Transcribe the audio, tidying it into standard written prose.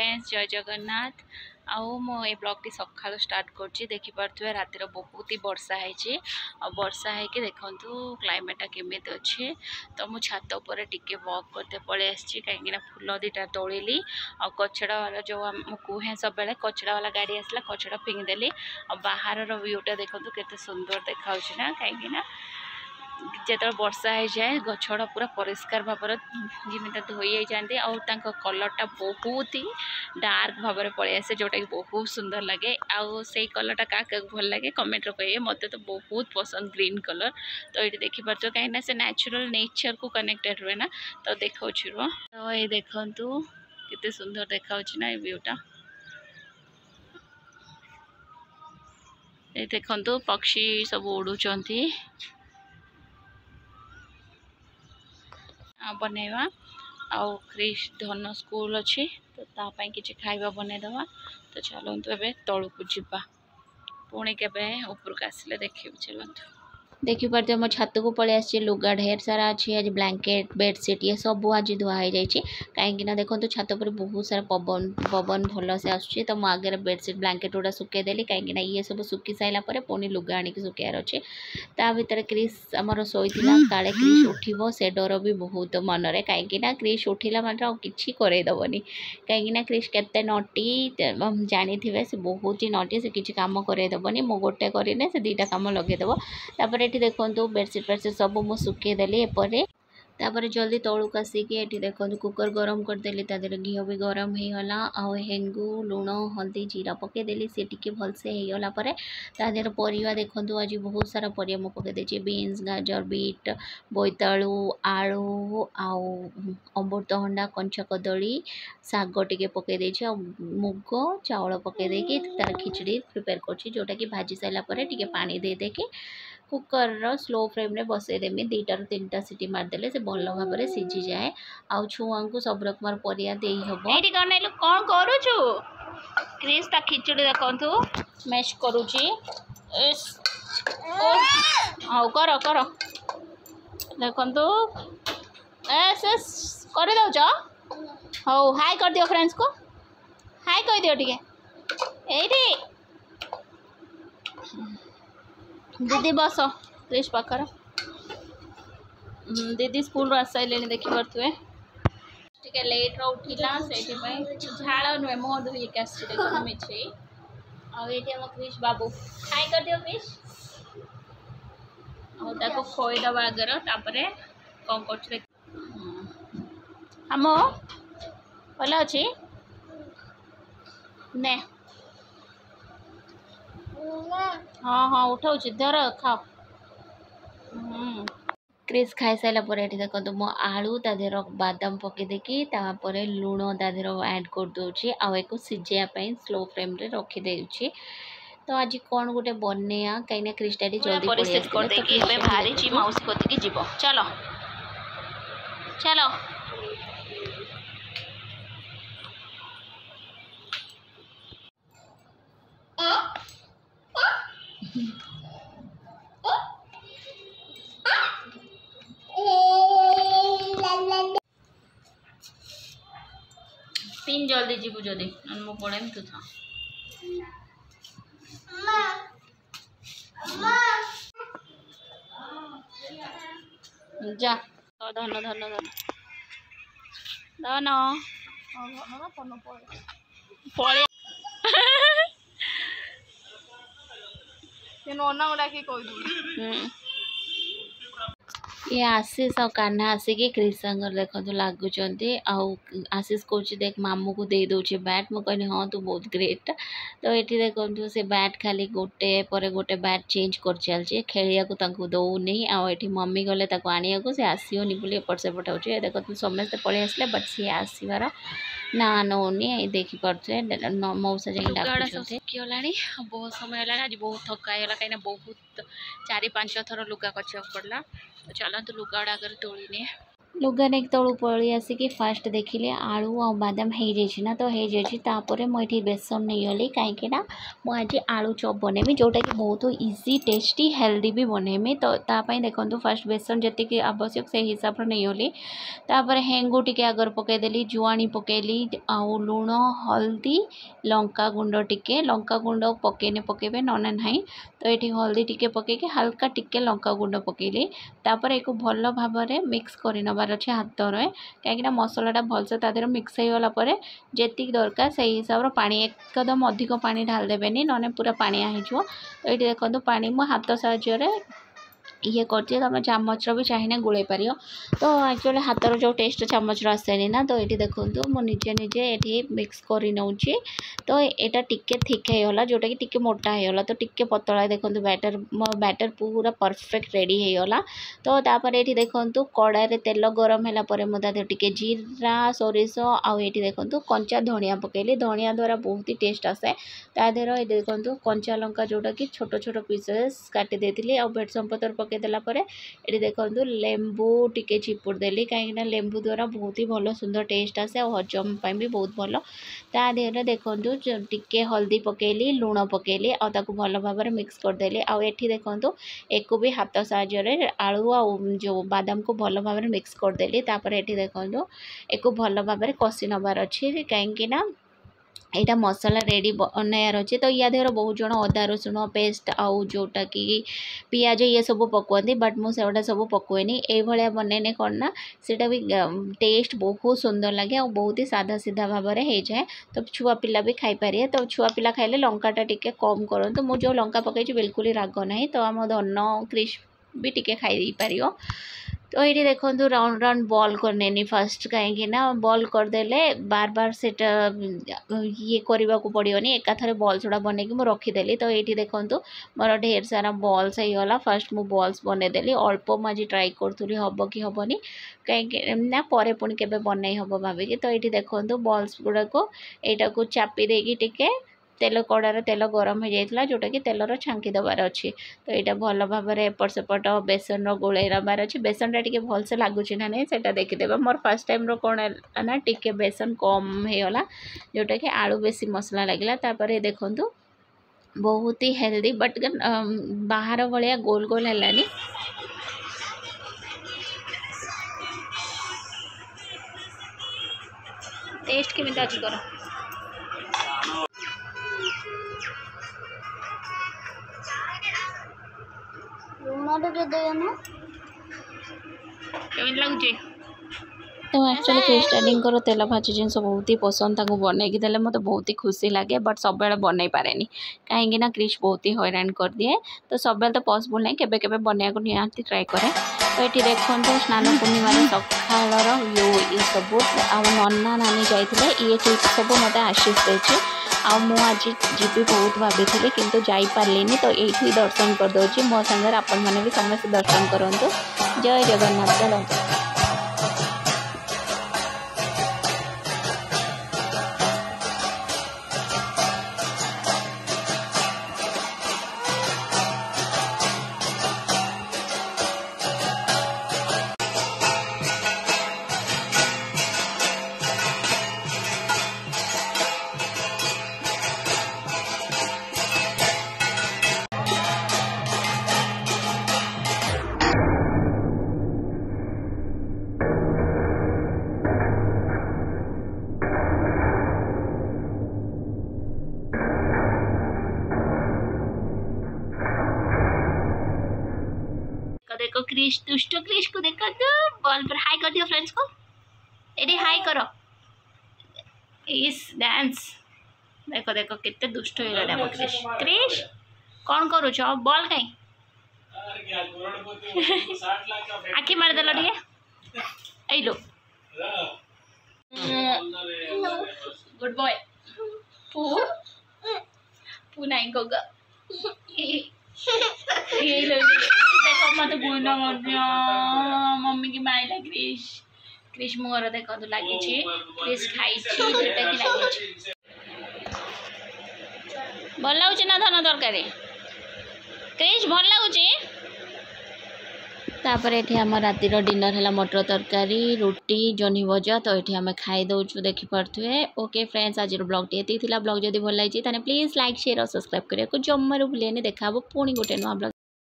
Friends जय जगन्नाथ आउ मो ए ब्लॉग टी सकाळ स्टार्ट करछि देखि पारथुए रातिर बहुत ही वर्षा है वर्षा है कि देखंतु क्लाइमेट केमिति अछि तो मु छात ऊपर टिके वॉक करते पळे आछि कहीं फूल दीटा तोड़िली आ कचड़ा वाला जो मु कुहे सब बेले कचड़ा वाला गाड़ी आसला कचड़ा फिंग देली आ बाहर रो व्यूटा देखंतु केते सुंदर देखाउछि ना कहीं जेत वर्षा हो जाए गछड़ा पूरा परिष्कार भाव जमी धोई जाती और कलरटा बहुत ही डार्क भाव में पलि आसे जोटा कि बहुत सुंदर लगे आउ से कलरटा क्या भल लगे कमेंट कहे मत तो बहुत पसंद ग्रीन कलर तो ये देखिपार कहीं से नेचुरल नेचर को कनेक्टेड हुए ना तो देखा तो ये देखु केते सुंदर देखा ना ये व्यूटा ये देखु पक्षी सब उड़ुचंती बनैवा आउ क्रिश धन स्कूल अच्छी तो तापाई किसी खाइबा बनईदवा तो चलतु एबे तलू को जीवा पुणी के ऊपर आसिले देखिए चलतु देखी पारे मो छात को पलि आसी लुगा ढेर सारा अच्छी आज ब्लैंकेट बेडसीट ये सब आज धुआ हो जाए कहीं देखो छात पर बहुत सारा पवन पवन भल से आसुच्छी तो मो आगे बेडसीट ब्लैंकेट गुड़ा सुखईदेली कहीं ये सब सुखी सारापर पुणी लुगा आनिक सुखार अच्छे ता भर क्रिश आमर शोला काले क्रिश उठो से डर भी बहुत मनरे कहीं क्रिश उठिला मात्र किसी करईदबनी कहीं क्रिश केते नटी जानी थे से बहुत ही नटी से किसी कम करईदबनी मो गोटे करने से दीटा कम लगेदेव तापर ये देखो बेडसीट बेडसीट सब मुझे सुखईदेली एपरे तापर जल्दी तौक आसिक ये देखो कुकर गरम करदेली तादेह घी भी गरम हो गला आउ हेंगू लुण हल्दी जीरा पकईदेली सी टी भलसे होगला तादेह परिवा देखो आज बहुत सारा परिवा मुझे पकईदे बीन्स गाजर बीट बोईतालु आलू आउ अमृतभंडा कंचा कदली शाग टे पकईदे मुग चाउल पकईदे तार खिचड़ी प्रिपेयर कर जोटा कि भाजी सारापर टे पानी देदेकि कुकर स्लो फ्लेम रे बसईदेमी 2 ରୁ 3टा सीटी मारदेले से भल भाव में सीझी जाए आउ छुआ को सब रकम परिया दे हम ये कौन करुचु क्रिश ता खिचड़ी देखु मैश करुची हाँ कर कर देखु एस कर दौच हौ हाय कर दियो फ्रेंड्स को हाय कह दियो टे दीदी बस क्रिश पाखर दीदी स्कूल आस सारे देखी पारे टे लेट उठिला से झाड़ नुहे मुह धोक आस मिछे आम क्रिश बाबू खाई कर दियो क्रिश आको खोईदबा आगर तापर कौन कर हम भल अच्छी ने हाँ हाँ उठाऊ धर खाओ क्रिश खाई सारापर ये देखो मो आलू तादेह बादाम पकईदेकि लुण तादेह ऐड कर दूची आउ सिझापी स्लो फ्लेम रे रखीदे तो आज कौन गोटे बनैया कहीं क्रिस्टा जल्दी बाहरी मौसी कतिकी जीव चलो चलो तीन जल्दी जीवु जदि मु पड़े तू था जा धन धन धन धन पड़े ये आशीष और कान्हा आसिक क्रिश संगर देखो लगुच आशीष कौच देख मामू को दे दौचे बैट मुझे कहनी हाँ तू बहुत ग्रेट तो ये देखो से बैट खाली गोटे पर गोटे बैट चेंज कर चलचे खेलिया को दौनी आठी मम्मी गले आने को सी आसोनी बोली एपट सेपट हो देखो समस्ते पलि आसले बट सी आसबार ना नौनी देखी पारे मौसा जागला बहुत समय है आज बहुत थकाईगला कहीं बहुत 4-5 थर लुगा कचा पड़ा तो चलते लुगा गुड़ा अगर तोड़ने लुगा नहीं तलू पलि आसिक फास्ट देखिले आलू आ बादाम हो जाए तो हो जापर मुझे बेसन नहीं गली कहीं मुझे आलू चॉप बनैमी जोटा कि बहुत इजी टेस्टी हेल्दी भी बनैमी तो तापाई देखो फास्ट बेसन जी आवश्यक से हिसाब से नहीं गली तापर हेंगू टी आगर पकईदेली जुआणी पकईली आउ लुण हल्दी लंका गुंड टिके लंका गुंड पकईने पकेबे नना ना तो ये हल्दी टिके पकईके हल्का टिके लंका गुंड पकईली तापर एक भल भाव में मिक्स कर नबार अच्छे हाथ में कहीं मसलाटा भलसे तादेह मिक्स हो गलापर जी दरकार से हिसाब से पानी एकदम अधिक पानी ढाल देवेनि ना पूरा पानिया हो तो ये देखो पानी मो हाथ साहाय्य ये करती तुम चामच भी चाहिए गोल पार तो एक्चुअली हाथर जो टेस्ट चामच आसेनि ना तो ये देखो मुझे निजे ये मिक्स कर नौची तो यहाँ टिके थिक होगा जोटा कि टिके मोटा होगा तो टिके पतला देखो बैटर मो बैटर पूरा परफेक्ट रेडी होगा तो तापर ये देखो कड़ाई तेल गरम है मुझे टिके जीरा सोरिष आउ ये देखो कंचा धनिया पकेली धनिया द्वारा बहुत ही टेस्ट आसे तादेह ये देखो कंचा लंका जोटा कि छोट छोट पीसेस काटी देती आ भेटसम पतर पकईदेला ये देखो लेंबू टिके चिपुड़ देली कहीं लेंबू द्वारा बहुत ही भल सुंदर टेस्ट आसे और हजम भी बहुत भल तादेह देखो टिके हल्दी पकईली लुण पकईली आउ भल भाव में मिक्स करदेली आउ ये देखो एक भी हाथ साहाय्य आलू आ जो बादाम को भल भाव में मिक्स करदेली तापर ये देखो एक भल भाव में कषि नबार अच्छी कहीं यहाँ मसला रेडी बनायार अच्छे तो या देहर बहुत जन अदा रसुण पेस्ट आउ जोटा कि पियाज ये सब पकाती बट मुझे सब पकुएनी ये बनने कौन ना सीटा भी टेस्ट बहुत सुंदर लगे और बहुत ही सादा सीधा भाव में हो जाए तो छुआ पिला भी खाई पारे तो छुआ पिला खाइले लंकाटा टिके कम करूँ तो मुझे लंका पकई बिल्कुल ही राग ना तो आम धन क्रिश भी टिके खाई पार तो ये देखो राउंड राउंड बॉल करने फास्ट कहीं बॉल करदेले बार बार से ये करने को पड़ोनी एकाथरे बॉल्स गुड़ा बनई कि रखीदेली तो ये देखो मोर ढेर सारा बॉल्स होगा फास्ट मु बॉल्स बनईदेली अल्प मुझे ट्राई करूँ हम कि हेनी कहीं पर पुणी के बनई हम भाविकी तो ये देखो बॉल्स गुड़ाक यहाँ को चापी देकी टिके तेल कड़ार तेल गरम हो जाता जोटा कि तेलर छांकी देवार अच्छी तो यहाँ भल भाव में एपट सेपट बेसन गोल नबार अच्छी बेसनटा टी भलसे लगुच ना नहीं से देखीदे मोर फास्ट टाइम कौन है ना टी बेसन कम होगा जोटा कि आलू बेसी मसला लगे तापर देखो बहुत ही हेल्दी बट बाहर भाया गोल गोल है टेस्ट केमी अच्छी कर लगुच तो एक्चुअली क्रिश डैडी तेल भाजी जिनस बहुत ही पसंद बनईकी देले मत बहुत ही खुशी लगे बट सब बनई पारे कहीं क्रिश बहुत ही हैरान कर दिए तो सब तो पॉसिबल नहीं केबे केबे बनया को निहाती ट्राई करे तो ये देखो स्नान पूर्णिमा सकाल ये सब आ नन्ना नानी जाते ये क्लिप सब मत आशीष देती आज जीपी बहुत भाभी थी किंतु जापारे तो ये दर्शन करदे मो सागर आपण मैंने भी समस्त दर्शन करूँ जय जगन्नाथ चलते देखो क्रिश दुष्ट क्रिश को देखो तो बॉल पर हाई कर दियो फ्रेंड्स को एडी हाई करो इस डांस देखो देखो कितने दुष्ट हो गया देखो क्रिश क्रिश कौन करू छ बॉल कहीं आखी मार देलो ठीक है लो गुड बॉय पू पू नहीं गोगा ये लो देखो मत बुना मम्मी की माइला क्रिश क्रिश मोर देखो तो लगी क्रिश खाई दुटा की लगी भल लगुच ना धन तरकारी क्रिश भल लगुच तापर ये आम रातिर डिनर है मटर तरकारी रुटी जह्नी भजा तो ये आम खाई दौचु देखिपे। ओके फ्रेंड्स आज ब्लॉग टी ब्लॉग जब भल लगी प्लीज लाइक शेयर और सब्सक्राइब करने को जमारू भूलें। देखा पुणी गोटे नुआ ब्लॉग।